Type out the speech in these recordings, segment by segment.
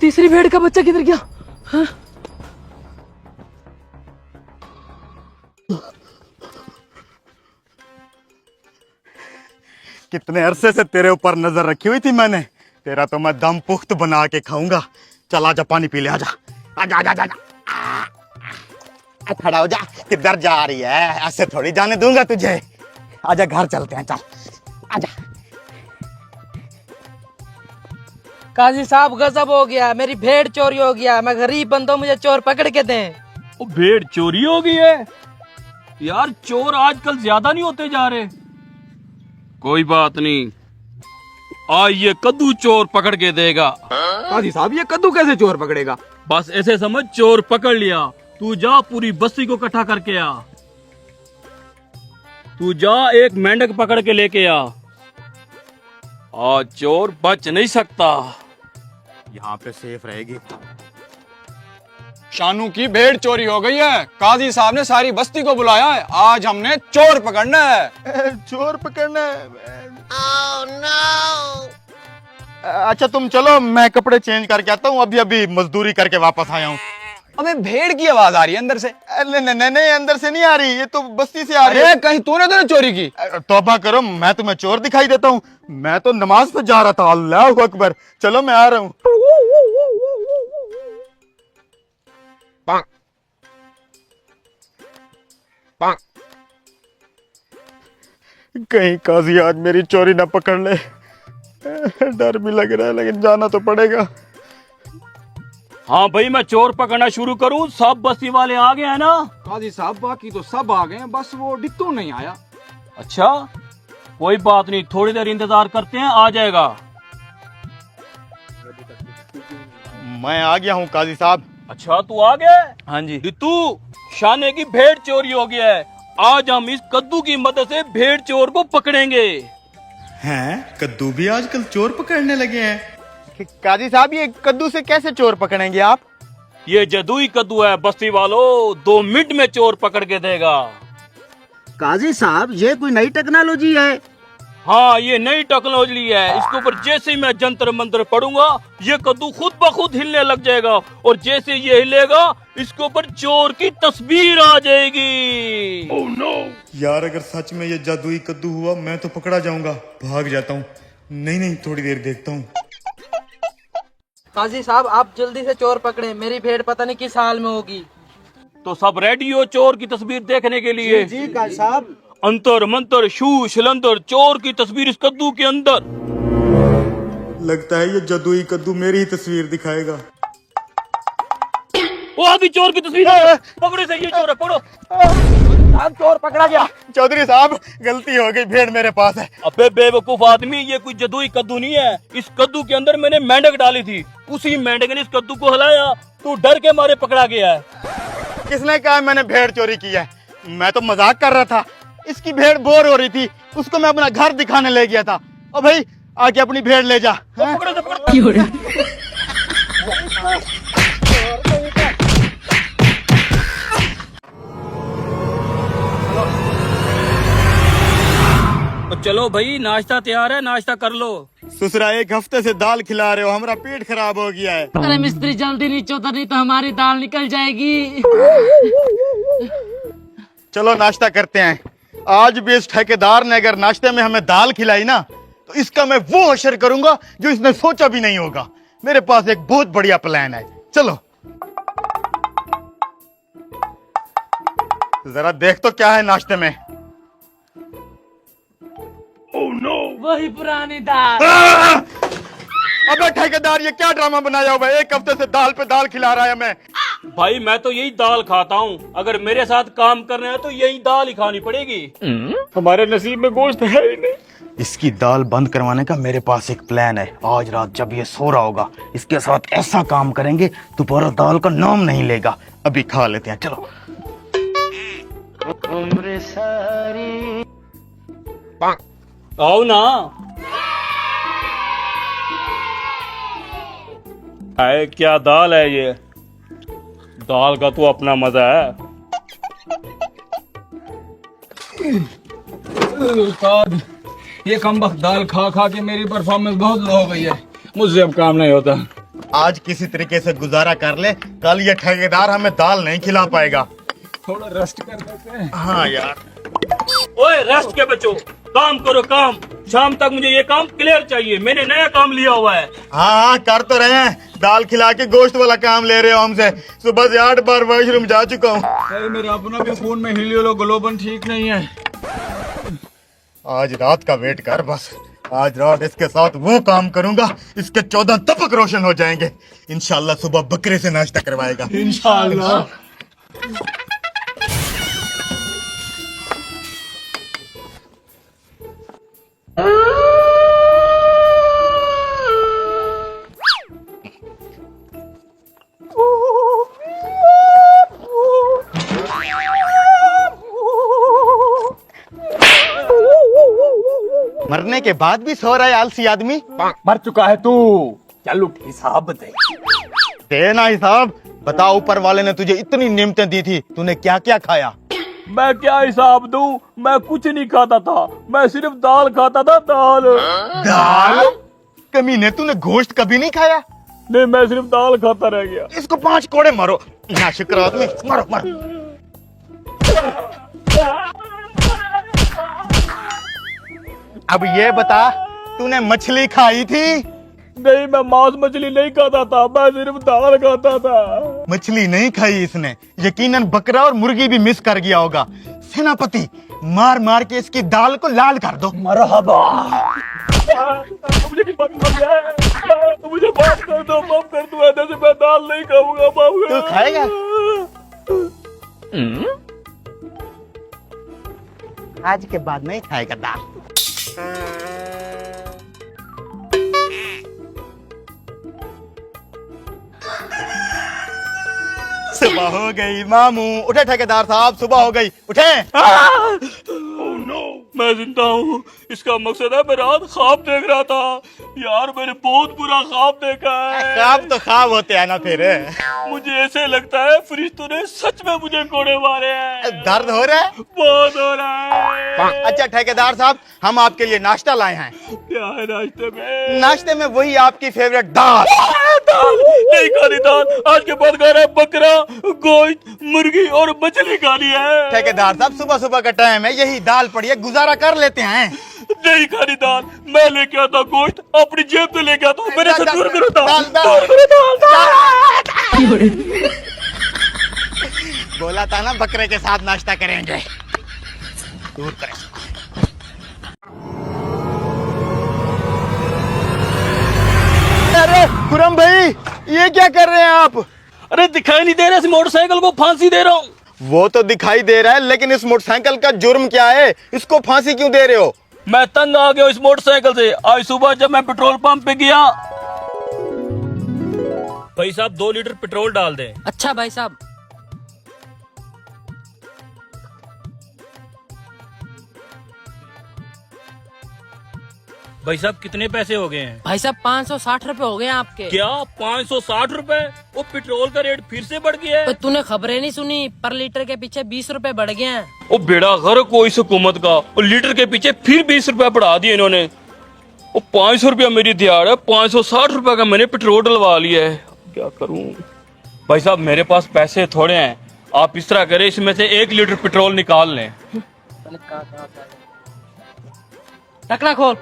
तीसरी भेड़ का बच्चा किधर गया? हाँ? कितने अरसे से तेरे ऊपर नजर रखी हुई थी मैंने। तेरा तो मैं दम पुख्त बना के खाऊंगा। चल आजा, पानी पी ले। आजा आजा आजा आजा, खड़ा हो जा। किधर जा रही है? ऐसे थोड़ी जाने दूंगा तुझे। आजा, घर चलते हैं, चल आजा। काजी साहब गजब हो गया, मेरी भेड़ चोरी हो गया। मैं गरीब बंदा हूं, मुझे चोर पकड़ के दें। वो भेड़ चोरी हो गई है यार। चोर आजकल ज्यादा नहीं होते जा रहे। कोई बात नहीं, आज ये कद्दू चोर पकड़ के देगा। काजी साहब, ये कद्दू कैसे चोर पकड़ेगा? बस ऐसे समझ, चोर पकड़ लिया। तू जा पूरी बस्ती को इकट्ठा करके आ। तू जा एक मेंढक पकड़ के लेके आ। आज चोर बच नहीं सकता। यहाँ पे सेफ रहेगी। शानू की भेड़ चोरी हो गई है। काजी साहब ने सारी बस्ती को बुलाया है। आज हमने चोर पकड़ना है। चोर पकड़ना है। Oh, no! अच्छा तुम चलो, मैं कपड़े चेंज करके आता हूँ। अभी अभी मजदूरी करके वापस आया हूँ। हमें भेड़ की आवाज आ रही है अंदर से। नहीं, अंदर से नहीं आ रही, ये तो बस्ती से आ रही है। कहीं तूने तो नहीं चोरी की? तौबा करो, मैं तुम्हें चोर दिखाई देता हूँ? मैं तो नमाज पे जा रहा था। अल्लाह अकबर। चलो मैं आ रहा हूँ। कहीं काजी आज मेरी चोरी ना पकड़ ले। डर भी लग रहा है, लेकिन जाना तो पड़ेगा। हाँ भाई, मैं चोर पकड़ना शुरू करूं? सब बस्ती वाले आ गए हैं ना? काजी साहब, बाकी तो सब आ गए हैं, बस वो डिट्टू नहीं आया। अच्छा, कोई बात नहीं, थोड़ी देर इंतजार करते हैं, आ जाएगा। मैं आ गया हूँ काजी साहब। अच्छा, तू आ गया? हाँ जी। डिट्टू, शाने की भेड़ चोरी हो गया है। आज हम इस कद्दू की मदद से भेड़ चोर को पकड़ेंगे। हैं? कद्दू भी आजकल चोर पकड़ने लगे हैं? काजी साहब, ये कद्दू से कैसे चोर पकड़ेंगे आप? ये जदुई कद्दू है बस्ती वालों, 2 मिनट में चोर पकड़ के देगा। काजी साहब, ये कोई नई टेक्नोलॉजी है? हाँ, ये नई टेक्नोलॉजी है। इसके ऊपर जैसे ही मैं जंतर मंतर पढ़ूंगा, ये कद्दू खुद ब खुद हिलने लग जाएगा, और जैसे ये हिलेगा, इसके ऊपर चोर की तस्वीर आ जाएगी। Oh no! यार, अगर सच में ये जादुई कद्दू हुआ, मैं तो पकड़ा जाऊंगा। भाग जाता हूँ। नहीं, थोड़ी देर देखता हूँ। काजी साहब, आप जल्दी से चोर पकड़े, मेरी भेड़ पता नहीं किस हाल में होगी। तो सब रेडी हो चोर की तस्वीर देखने के लिए? जी काजी साहब। अंतर मंतर शू शिलंतर, चोर की तस्वीर इस कद्दू के अंदर। लगता है ये जादुई कद्दू मेरी ही तस्वीर दिखाएगा। वो अभी चोर की तस्वीर है। पकड़ो से, ये चोर है, पकड़ो। साहब, चोर पकड़ा गया। चौधरी साहब, गलती हो गई, भेड़ मेरे पास है। अबे बेवकूफ आदमी, ये कोई जदुई कद्दू नहीं है। इस कद्दू के अंदर मैंने मेंढक डाली थी, उसी मेंढक ने इस कद्दू को हिलाया, तू डर के मारे पकड़ा गया है। किसने कहा मैंने भेड़ चोरी की है? मैं तो मजाक कर रहा था। इसकी भेड़ बोर हो रही थी, उसको मैं अपना घर दिखाने ले गया था। ओ भाई, आके अपनी भेड़ ले जा। हाँ? पकड़ो से, पकड़ो। तो चलो भाई, नाश्ता तैयार है, नाश्ता कर लो। ससुरा, 1 हफ्ते से दाल खिला रहे हो, हमारा पेट खराब हो गया है। अरे मिस्त्री, जल्दी नीचे उतर, नहीं तो हमारी दाल निकल जाएगी। चलो नाश्ता करते हैं। आज भी इस ठेकेदार ने अगर नाश्ते में हमें दाल खिलाई ना, तो इसका मैं वो हशर करूंगा जो इसने सोचा भी नहीं होगा। मेरे पास एक बहुत बढ़िया प्लान है। चलो जरा देख तो क्या है नाश्ते में। वही पुरानी दाल। अबे ठेकेदार, ये क्या ड्रामा बनाया हुआ है? 1 हफ्ते से दाल पे दाल खिला रहा है हमें। भाई, मैं तो यही दाल खाता हूँ। अगर मेरे साथ काम करना है तो यही दाल ही खानी पड़ेगी। हमारे नसीब में गोश्त है ही नहीं। इसकी दाल बंद करवाने का मेरे पास एक प्लान है। आज रात जब ये सो रहा होगा, इसके साथ ऐसा काम करेंगे, दोबारा दाल का नाम नहीं लेगा। अभी खा लेते हैं, चलो। उम्र सारी आओ ना। आए, क्या दाल है ये? दाल का तो अपना मजा है। उस्ताद, ये कमबख्त दाल खा खा के मेरी परफॉर्मेंस बहुत लो हो गई है। मुझसे अब काम नहीं होता। आज किसी तरीके से गुजारा कर ले, कल ये ठेकेदार हमें दाल नहीं खिला पाएगा। थोड़ा रेस्ट कर लेते हैं। हाँ यार। ओए रेस्ट के बच्चों, काम करो काम। शाम तक मुझे ये काम क्लियर चाहिए, मैंने नया काम लिया हुआ है। हाँ हाँ कर तो रहे हैं, दाल खिला के गोश्त वाला काम ले रहे हो हमसे। सुबह से 8 बार वॉशरूम जा चुका हूँ। अरे मेरे अपना भी खून में हीलियोग्लोबिन ठीक नहीं है। आज रात का वेट कर बस, आज रात इसके साथ वो काम करूंगा, इसके 14 तपक रोशन हो जाएंगे। इंशाल्लाह सुबह बकरे से नाश्ता करवाएगा। इंशाल्लाह। मरने के बाद भी सो रहा है आलसी आदमी। मर चुका है तू, चलो हिसाब दे। देना हिसाब। बता, ऊपर वाले ने तुझे इतनी नेमतें दी थी, तूने क्या क्या खाया? मैं क्या हिसाब दूं? मैं कुछ नहीं खाता था, मैं सिर्फ दाल खाता था, दाल। दाल? कमीने, तूने गोश्त कभी नहीं खाया? नहीं, मैं सिर्फ दाल खाता रह गया। इसको 5 कोड़े मारो, नाशुक्र आदमी, मारो मारो। अब ये बता, तूने मछली खाई थी? नहीं, मैं मांस मछली नहीं खाता था, मैं सिर्फ दाल खाता था। मछली नहीं खाई इसने, यकीनन बकरा और मुर्गी भी मिस कर गया होगा। सेनापति, मार मार के इसकी दाल को लाल कर दो। मरहबा। मुझे मुझे माफ कर दो, माफ कर दो, ऐसे से मैं दाल नहीं खाऊंगा, माफ कर। तू खाएगा? आज के बाद नहीं खाएगा दाल। सुबह हो गई मामू, उठे ठेकेदार साहब, सुबह हो गई, उठे। मैं जिंदा हूँ, इसका मकसद है मैं रात ख्वाब देख रहा था। यार मैंने बहुत बुरा ख्वाब देखा है। ख्वाब तो ख्वाब होते हैं ना फिर। मुझे ऐसे लगता है फरिश्तों ने सच में मुझे कोड़े मारे हैं। दर्द हो रहा है? बहुत हो रहा है। अच्छा ठेकेदार साहब, हम आपके लिए नाश्ता लाए हैं। क्या है नाश्ते में? नाश्ते में वही आपकी फेवरेट दाल। दाल नहीं खानी, दाल आज के बाद खाना बकरा, गोश्त, मुर्गी और मछली खानी है। ठेकेदार साहब, सुबह सुबह का टाइम है, यही दाल पड़ी है, गुजारा कर लेते हैं। नहीं खानी दाल, मैं लेके आता गोश्त, अपनी जेब से लेके आता हूँ। मेरे से दूर करो दाल, दाल, दाल। दूर करो दाल। बोला था ना बकरे के साथ नाश्ता करेंगे। दूर करें। अरे खुरम भाई, ये क्या कर रहे हैं आप? अरे दिखाई नहीं दे रहा, इस मोटरसाइकिल को फांसी दे रहा हूँ। वो तो दिखाई दे रहा है, लेकिन इस मोटरसाइकिल का जुर्म क्या है? इसको फांसी क्यों दे रहे हो? मैं तंग आ गया इस मोटरसाइकिल से। आज सुबह जब मैं पेट्रोल पंप पे गया, भाई साहब 2 लीटर पेट्रोल डाल दें। अच्छा भाई साहब। भाई साहब कितने पैसे हो गए हैं? भाई साहब 560 रुपए हो गए आपके। क्या 560 रुपए? वो पेट्रोल का रेट फिर से बढ़ गया है। तो तूने खबरें नहीं सुनी? पर लीटर के पीछे 20 रुपए बढ़ गए हैं। वो बेड़ा गर्क हो इस हुकूमत का, और लीटर के पीछे फिर 20 रुपए बढ़ा दिए इन्होंने। वो 500 रुपया मेरी दिहाड़ है, 560 रुपए का मैंने पेट्रोल डलवा लिया है। क्या करूं? भाई साहब मेरे पास पैसे थोड़े हैं, आप इस तरह करें, इसमें से 1 लीटर पेट्रोल निकाल लें। टकला खोल।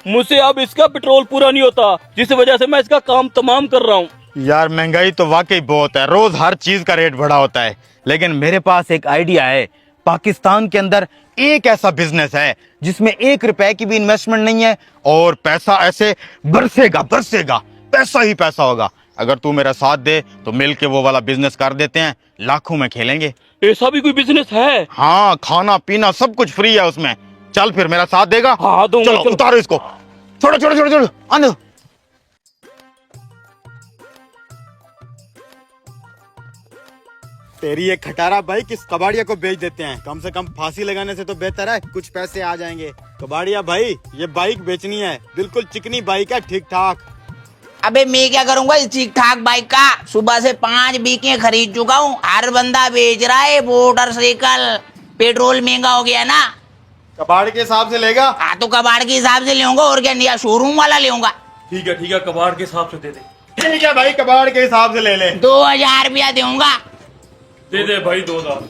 मुझसे अब इसका पेट्रोल पूरा नहीं होता, जिस वजह से मैं इसका काम तमाम कर रहा हूँ। यार महंगाई तो वाकई बहुत है, रोज हर चीज का रेट बढ़ा होता है। लेकिन मेरे पास एक आइडिया है। पाकिस्तान के अंदर एक ऐसा बिजनेस है जिसमें 1 रुपए की भी इन्वेस्टमेंट नहीं है, और पैसा ऐसे बरसेगा बरसेगा, पैसा ही पैसा होगा। अगर तू मेरा साथ दे तो मिलके वो वाला बिजनेस कर देते हैं, लाखों में खेलेंगे। ऐसा भी कोई बिजनेस है? हाँ, खाना पीना सब कुछ फ्री है उसमें। चल फिर, मेरा साथ देगा? हाँ दूंगा। चलो उतारो इसको, छोड़ो छोड़ो छोड़ो छोड़ो, आने दो। तेरी ये खटारा बाइक इस कबाड़िया को बेच देते हैं, कम से कम फांसी लगाने से तो बेहतर है, कुछ पैसे आ जाएंगे। कबाड़िया भाई, ये बाइक बेचनी है, बिल्कुल चिकनी बाइक है, ठीक ठाक। अबे मैं क्या करूंगा इस ठीक ठाक बाइक का? सुबह से 5 बीकें खरीद चुका हूँ, हर बंदा बेच रहा है मोटरसाइकिल। पेट्रोल महंगा हो गया ना। कबाड़ के हिसाब से लेगा? हाँ तो कबाड़ के हिसाब से लेऊंगा, और क्या, नया शोरूम वाला लेऊंगा। ठीक है कबाड़ के हिसाब से दे दे। ठीक है भाई, कबाड़ के हिसाब से ले ले। 2000 रुपया दूंगा। दे दे भाई 2000।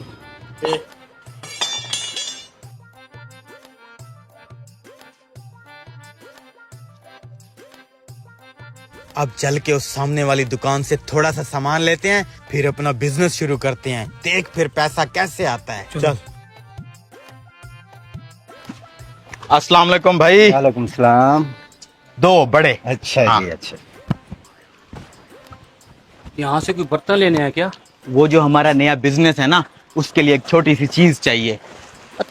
अब चल के उस सामने वाली दुकान से थोड़ा सा सामान लेते हैं, फिर अपना बिजनेस शुरू करते हैं। देख फिर पैसा कैसे आता है। चल। अस्सलाम वालेकुम भाई। वालेकुम सलाम। 2 बड़े। अच्छा हाँ। जी, अच्छा। यहाँ से कोई बर्तन लेने हैं क्या? वो जो हमारा नया बिजनेस है ना, उसके लिए एक छोटी सी चीज चाहिए।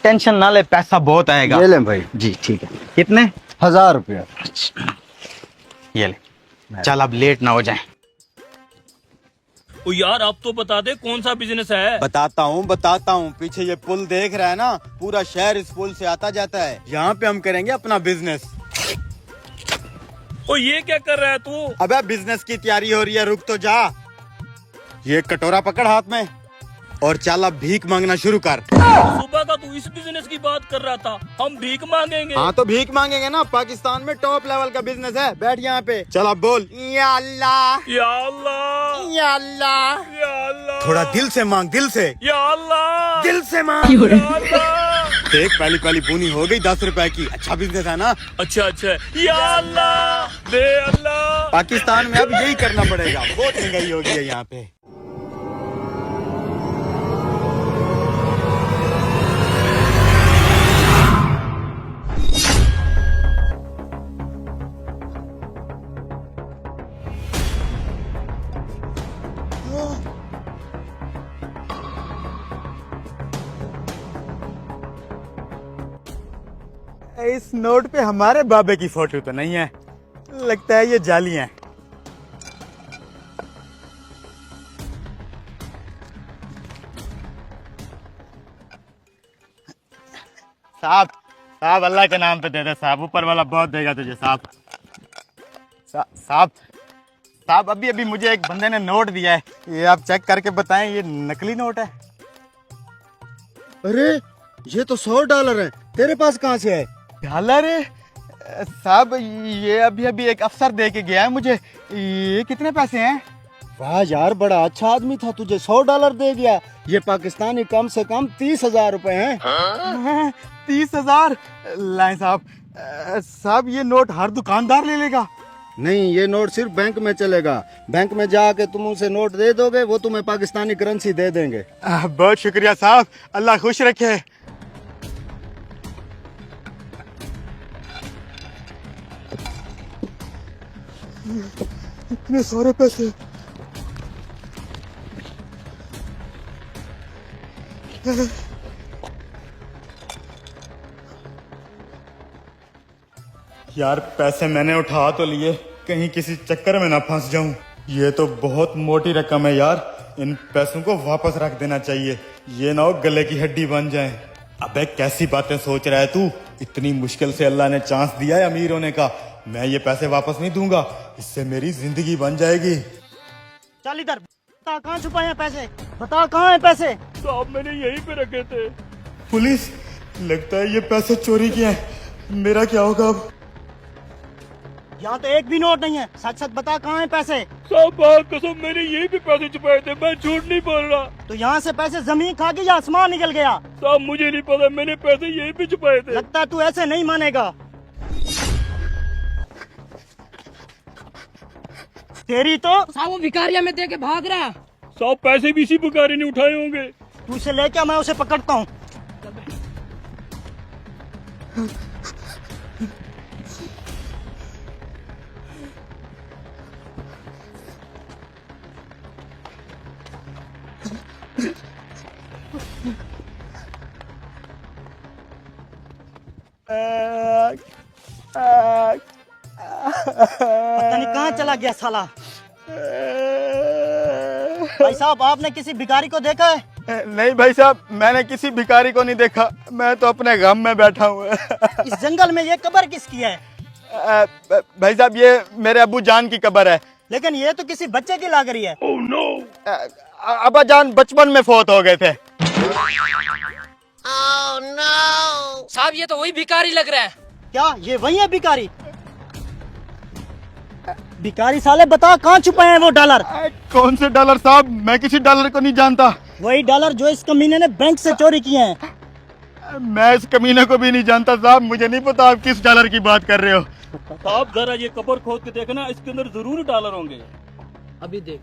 टेंशन ना ले, पैसा बहुत आएगा। ले लें भाई। जी ठीक है। कितने? 1000 रुपया। ये ले। चल अब लेट ना हो जाए। ओ यार आप तो बता दे कौन सा बिजनेस है? बताता हूँ। पीछे ये पुल देख रहा है ना, पूरा शहर इस पुल से आता जाता है। यहाँ पे हम करेंगे अपना बिजनेस। ओ ये क्या कर रहा है तू? अबे बिजनेस की तैयारी हो रही है, रुक तो जा। ये कटोरा पकड़ हाथ में और चल अब भीख मांगना शुरू कर। सुबह का तू इस बिजनेस की बात कर रहा था, हम भीख मांगेंगे। हाँ तो भीख मांगेंगे ना, पाकिस्तान में टॉप लेवल का बिजनेस है। बैठ यहाँ पे। चल अब बोल, या अल्लाह या अल्लाह या अल्लाह। या अल्लाह थोड़ा दिल से मांग, दिल से। या अल्लाह दिल से मांग। या अल्लाह। देख पहली बूनी हो गई 10 रुपए की। अच्छा बिजनेस है ना। अच्छा या अल्लाह दे अल्लाह। पाकिस्तान में अब यही करना पड़ेगा, बहुत महंगाई हो गई है यहाँ पे। इस नोट पे हमारे बाबे की फोटो तो नहीं है, लगता है ये जाली है। साहब अल्लाह के नाम पे दे दे साहब, ऊपर वाला बहुत देगा तुझे साहब। साहब अभी मुझे एक बंदे ने नोट दिया है, ये आप चेक करके बताएं ये नकली नोट है। अरे ये तो $100 है, तेरे पास कहाँ से है? डॉलर? साहब ये अभी एक अफसर दे के गया है मुझे। ये कितने पैसे हैं? वाह यार, बड़ा अच्छा आदमी था, तुझे $100 दे गया। ये पाकिस्तानी कम से कम 30,000 रुपए हैं। 30,000? लाएं साहब। साहब ये नोट हर दुकानदार ले लेगा? नहीं, ये नोट सिर्फ बैंक में चलेगा। बैंक में जाके तुम उसे नोट दे दोगे, वो तुम्हें पाकिस्तानी करेंसी दे देंगे। बहुत शुक्रिया साहब, अल्लाह खुश रखे। इतने सारे पैसे। यार पैसे मैंने उठा तो लिए, कहीं किसी चक्कर में ना फंस जाऊं। ये तो बहुत मोटी रकम है यार, इन पैसों को वापस रख देना चाहिए, ये ना हो गले की हड्डी बन जाए। अबे कैसी बातें सोच रहा है तू, इतनी मुश्किल से अल्लाह ने चांस दिया है अमीर होने का। मैं ये पैसे वापस नहीं दूंगा, इससे मेरी जिंदगी बन जाएगी। चल इधर, बता कहाँ छुपाए हैं पैसे, बता कहाँ हैं पैसे। साहब मैंने यहीं पे रखे थे। पुलिस, लगता है ये पैसे चोरी किए हैं, मेरा क्या होगा अब? यहाँ तो एक भी नोट नहीं है, सच सच बता कहाँ हैं पैसे। साहब कसम मैंने यहीं पे पैसे छुपाए थे, मैं झूठ नहीं बोल रहा। तो यहाँ से पैसे जमीन खा गई या आसमान निकल गया? साहब मुझे नहीं पता, मैंने पैसे यहीं पे छुपाए थे। लगता है तू ऐसे नहीं मानेगा। तेरी तो साहब वो भिखारिया में दे के भाग रहा। साहब पैसे भी इसी भिखारी ने उठाए होंगे। तू उसे लेके मैं उसे पकड़ता हूँ। पता नहीं कहाँ चला गया साला। भाई साहब, आपने किसी भिखारी को देखा है? नहीं भाई साहब, मैंने किसी भिखारी को नहीं देखा, मैं तो अपने गम में बैठा हूँ। इस जंगल में ये कब्र किसकी है? भाई साहब ये मेरे अब्बू जान की कब्र है। लेकिन ये तो किसी बच्चे की लग रही है। Oh no. अब्बा जान बचपन में फौत हो गए थे। साहब ये तो वही भिखारी लग रहा है। क्या ये वही है भिखारी? भिखारी साले बता कहाँ छुपाए हैं वो डॉलर? कौन से डॉलर साहब, मैं किसी डॉलर को नहीं जानता। वही डॉलर जो इस कमीने ने बैंक से चोरी किए हैं। मैं इस कमीने को भी नहीं जानता साहब, मुझे नहीं पता आप किस डॉलर की बात कर रहे हो। साहब जरा ये कबर खोद के देखना, इसके अंदर जरूर डॉलर होंगे। अभी देख।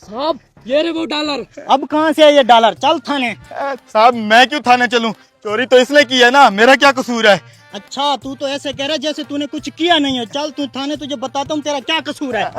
साहब ये रे वो डॉलर। अब कहाँ से है ये डॉलर? चल थाने। साहब मैं क्यों थाने चलूं? चोरी तो इसने की है ना, मेरा क्या कसूर है? अच्छा तू तो ऐसे कह रहा है जैसे तूने कुछ किया नहीं है। चल तू थाने, तुझे बताता हूँ तेरा क्या कसूर है।